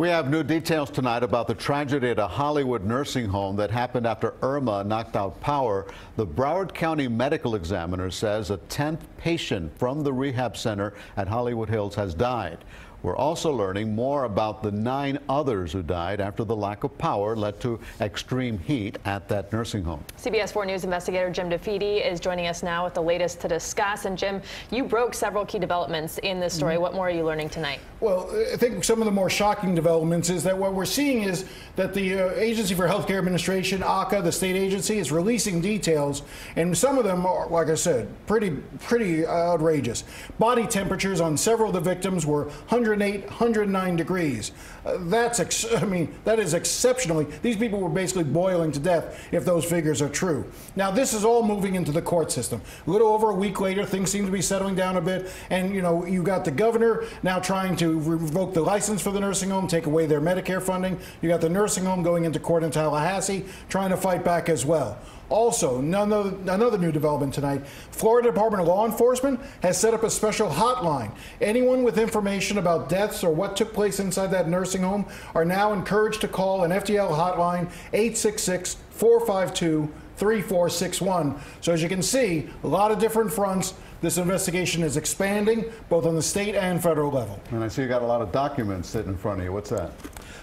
We have new details tonight about the tragedy at a Hollywood nursing home that happened after Irma knocked out power. The Broward County Medical Examiner says a 10th patient from the rehab center at Hollywood Hills has died. We're also learning more about the 9 others who died after the lack of power led to extreme heat at that nursing home. CBS 4 News investigator Jim DeFede is joining us now with the latest to discuss. And Jim, you broke several key developments in this story. What more are you learning tonight? Well, I think some of the more shocking developments is that what we're seeing is that the Agency for Healthcare Administration, AHCA, the state agency, is releasing details, and some of them are, like I said, pretty outrageous. Body temperatures on several of the victims were 108, 109 degrees. That is exceptionally. These people were basically boiling to death if those figures are true. Now, this is all moving into the court system. A little over a week later, things seem to be settling down a bit, and you got the governor now trying to revoke the license for the nursing home, take away their Medicare funding. You got the nursing home going into court in Tallahassee, trying to fight back as well. Also, another new development tonight, Florida Department of Law Enforcement has set up a special hotline. Anyone with information about deaths or what took place inside that nursing home are now encouraged to call an FDL hotline 866-452-3461. So as you can see, a lot of different fronts. This investigation is expanding both on the state and federal level. And I see you got a lot of documents sitting in front of you. What's that?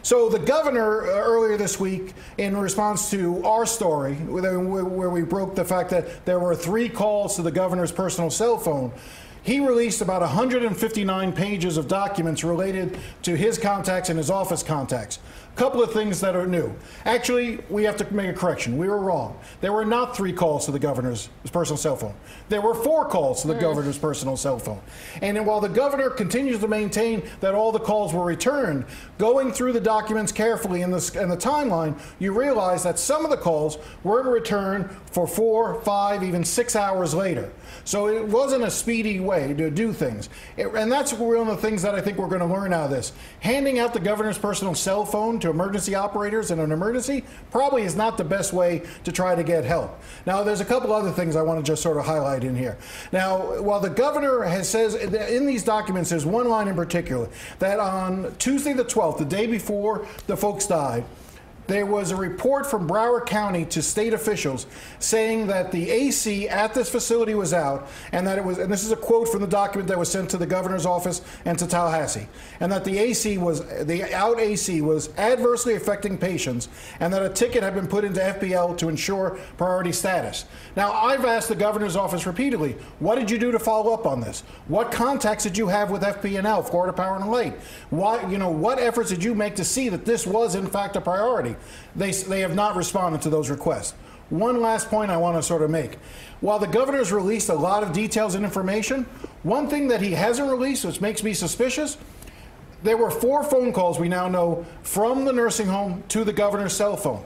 So the governor earlier this week, in response to our story, where we broke the fact that there were 3 calls to the governor's personal cell phone, he released about 159 pages of documents related to his contacts and his office contacts. A couple of things that are new. Actually, we have to make a correction. We were wrong. There were not 3 calls to the governor's personal cell phone. There were 4 calls to the governor's personal cell phone. And while the governor continues to maintain that all the calls were returned, going through the documents carefully in the timeline, you realize that some of the calls were returned for 4, 5, even 6 hours later. So it wasn't a speedy way to do things. And that's one of the things that I think we're going to learn out of this. Handing out the governor's personal cell phone to emergency operators in an emergency probably is not the best way to try to get help. Now, there's a couple other things I want to just sort of highlight in here. Now, while the governor says in these documents, there's one line in particular, that on Tuesday the 12th, the day before the folks died, there was a report from Broward County to state officials saying that the AC at this facility was out, and that it was, and this is a quote from the document that was sent to the governor's office and to Tallahassee, and that the out AC was adversely affecting patients, and that a ticket had been put into FPL to ensure priority status. Now, I've asked the governor's office repeatedly, what did you do to follow up on this? What contacts did you have with FP&L, Florida Power and Light? What efforts did you make to see that this was in fact a priority? They have not responded to those requests. One last point I want to sort of make. While the governor's released a lot of details and information, one thing that he hasn't released, which makes me suspicious, there were 4 phone calls we now know from the nursing home to the governor's cell phone.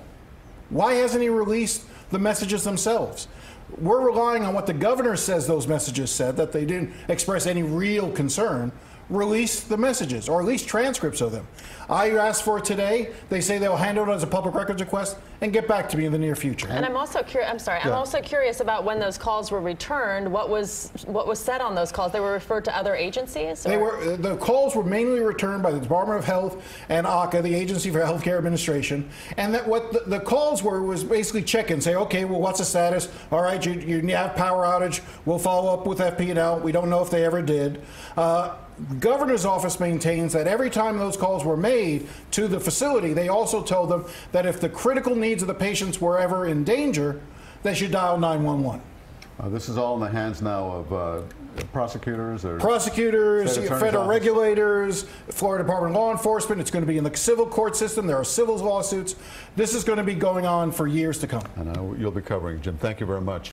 Why hasn't he released the messages themselves? We're relying on what the governor says those messages said, that they didn't express any real concern. Release the messages, or at least transcripts of them. I asked for it today. They say they'll handle it as a public records request and get back to me in the near future. And I'm also curious. I'm also curious about when those calls were returned. What was said on those calls? They were referred to other agencies? Or? The calls were mainly returned by the Department of Health and AHCA, the Agency for Healthcare Administration. And that what the calls were was basically check in, say, okay, well, what's the status? All right, you have power outage. We'll follow up with FP&L. We don't know if they ever did. Governor's office maintains that every time those calls were made to the facility, they also told them that if the critical needs of the patients were ever in danger, they should dial 911. This is all in the hands now of prosecutors? Federal regulators, Florida Department of Law Enforcement. It's going to be in the civil court system. There are civil lawsuits. This is going to be going on for years to come. And you'll be covering, Jim. Thank you very much.